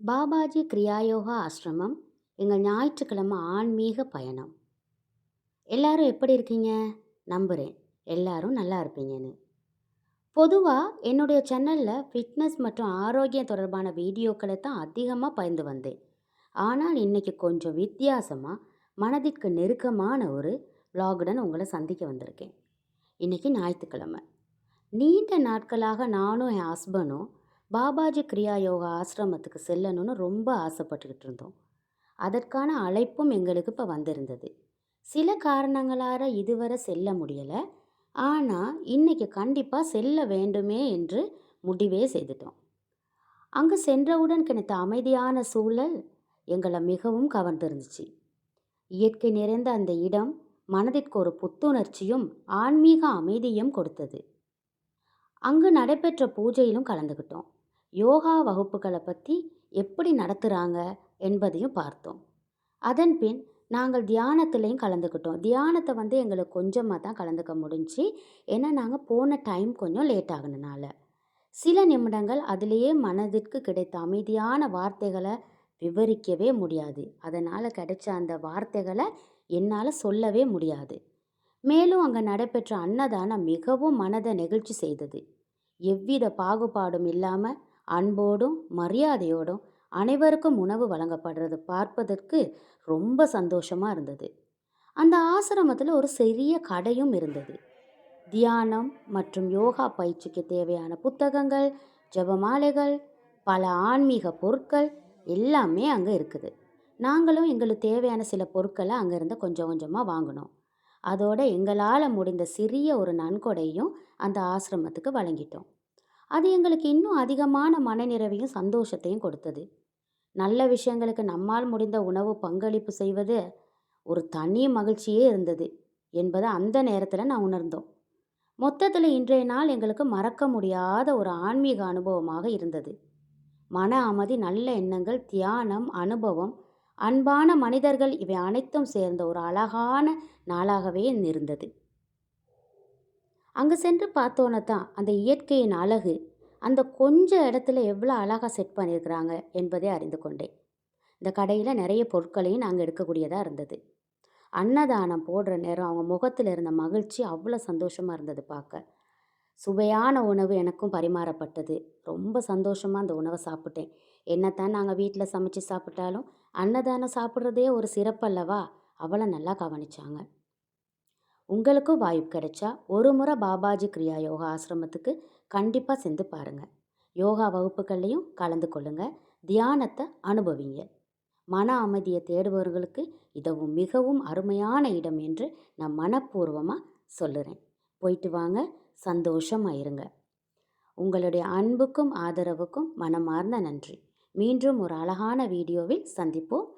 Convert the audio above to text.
பாபாஜி கிரியாயோகா ஆசிரமம் எங்கள் ஞாயிற்றுக்கிழமை ஆன்மீக பயணம். எல்லாரும் எப்படி இருக்கீங்க? நம்புகிறேன் எல்லாரும் நல்லா இருப்பீங்கன்னு. பொதுவாக என்னுடைய சேனலில் ஃபிட்னஸ் மற்றும் ஆரோக்கியம் தொடர்பான வீடியோக்களை தான் அதிகமாக பகிர்ந்து வந்தேன். ஆனால் இன்னைக்கு கொஞ்சம் வித்தியாசமாக மனதிற்கு நெருக்கமான ஒரு vlog-உடன் உங்களை சந்திக்க வந்திருக்கேன். இன்னைக்கு ஞாயிற்றுக்கிழமை. நீண்ட நாட்களாக நானும் என் ஹஸ்பண்டும் பாபாஜி கிரியா யோகா ஆசிரமத்துக்கு செல்லணும்னு ரொம்ப ஆசைப்பட்டுக்கிட்டு இருந்தோம். அதற்கான அழைப்பும் எங்களுக்கு இப்போ வந்திருந்தது. சில காரணங்களால் இதுவரை செல்ல முடியலை. ஆனால் இன்னைக்கு கண்டிப்பாக செல்ல வேண்டுமே என்று முடிவே செய்துட்டோம். அங்கு சென்றவுடன் கிடைத்த அமைதியான சூழல் எங்களை மிகவும் கவர்ந்திருந்துச்சு. இயற்கை நிறைந்த அந்த இடம் மனதிற்கு ஒரு புத்துணர்ச்சியும் ஆன்மீக அமைதியும் கொடுத்தது. அங்கு நடைபெற்ற பூஜையிலும் கலந்துக்கிட்டோம். யோகா வகுப்புகளை பற்றி எப்படி நடத்துகிறாங்க என்பதையும் பார்த்தோம். அதன் பின் நாங்கள் தியானத்துலேயும் கலந்துக்கிட்டோம். தியானத்தை எங்களுக்கு கொஞ்சமாக தான் கலந்துக்க முடிஞ்சுச்சு. ஏன்னா நாங்கள் போன டைம் கொஞ்சம் லேட் ஆகுனனால. சில நிமிடங்கள் அதிலேயே மனதிற்கு கிடைத்த அமைதியான வார்த்தைகளை விவரிக்கவே முடியாது. அதனால் கிடைச்ச அந்த வார்த்தைகளை என்னால் சொல்லவே முடியாது. மேலும் அங்கே நடைபெற்ற அன்னதானம் மிகவும் மனதை நெகிழ்ச்சி செய்தது. எவ்வித பாகுபாடும் இல்லாமல் அன்போடும் மரியாதையோடும் அனைவருக்கும் உணவு வழங்கப்படுறது பார்ப்பதற்கு ரொம்ப சந்தோஷமாக இருந்தது. அந்த ஆசிரமத்தில் ஒரு சிறிய கடையும் இருந்தது. தியானம் மற்றும் யோகா பயிற்சிக்கு தேவையான புத்தகங்கள், ஜெபமாலைகள், பல ஆன்மீக பொருட்கள் எல்லாமே அங்கே இருக்குது. நாங்களும் எங்களுக்கு தேவையான சில பொருட்களை அங்கேருந்து கொஞ்சம் கொஞ்சமாக வாங்கினோம். அதோட எங்களால் முடிந்த சிறிய ஒரு நன்கொடையும் அந்த ஆசிரமத்துக்கு வழங்கிட்டோம். அது எங்களுக்கு இன்னும் அதிகமான மனநிறைவையும் சந்தோஷத்தையும் கொடுத்தது. நல்ல விஷயங்களுக்கு நம்மால் முடிந்த உணவு பங்களிப்பு செய்வது ஒரு தனி மகிழ்ச்சியே இருந்தது என்பதை அந்த நேரத்தில் நான் உணர்ந்தோம். மொத்தத்தில் இன்றைய நாள் எங்களுக்கு மறக்க முடியாத ஒரு ஆன்மீக அனுபவமாக இருந்தது. மன அமைதி, நல்ல எண்ணங்கள், தியானம், அனுபவம், அன்பான மனிதர்கள் இவை அனைத்தும் சேர்ந்த ஒரு அழகான நாளாகவே இருந்தது. அங்கே சென்று பார்த்தோன்னே தான் அந்த இயற்கையின் அழகு அந்த கொஞ்ச இடத்துல எவ்வளோ அழகாக செட் பண்ணியிருக்கிறாங்க என்பதை அறிந்து கொண்டேன். இந்த கடையில் நிறைய பொருட்களையும் நாங்கள் எடுக்கக்கூடியதாக இருந்தது. அன்னதானம் போடுற நேரம் அவங்க முகத்தில் இருந்த மகிழ்ச்சி அவ்வளோ சந்தோஷமாக இருந்தது பார்க்க. சுவையான உணவு எனக்கும் பரிமாறப்பட்டது. ரொம்ப சந்தோஷமாக அந்த உணவை சாப்பிட்டேன். என்னத்தான் நாங்கள் வீட்டில் சமைச்சு சாப்பிட்டாலும் அன்னதானம் சாப்பிட்றதே ஒரு சிறப்பல்லவா? அவ்வளோ நல்லா கவனிச்சாங்க. உங்களுக்கும் வாய்ப்பு கிடைச்சா ஒரு முறை பாபாஜி கிரியா யோகா ஆசிரமத்துக்கு கண்டிப்பாக சென்று பாருங்கள். யோகா வகுப்புகள்லையும் கலந்து கொள்ளுங்க. தியானத்தை அனுபவிங்க. மன அமைதியை தேடுபவர்களுக்கு இதுவும் மிகவும் அருமையான இடம் என்று நான் மனப்பூர்வமாக சொல்லுறேன். போயிட்டு வாங்க, சந்தோஷமாக இருங்க. உங்களுடைய அன்புக்கும் ஆதரவுக்கும் மனமார்ந்த நன்றி. மீண்டும் ஒரு அழகான வீடியோவில் சந்திப்போம்.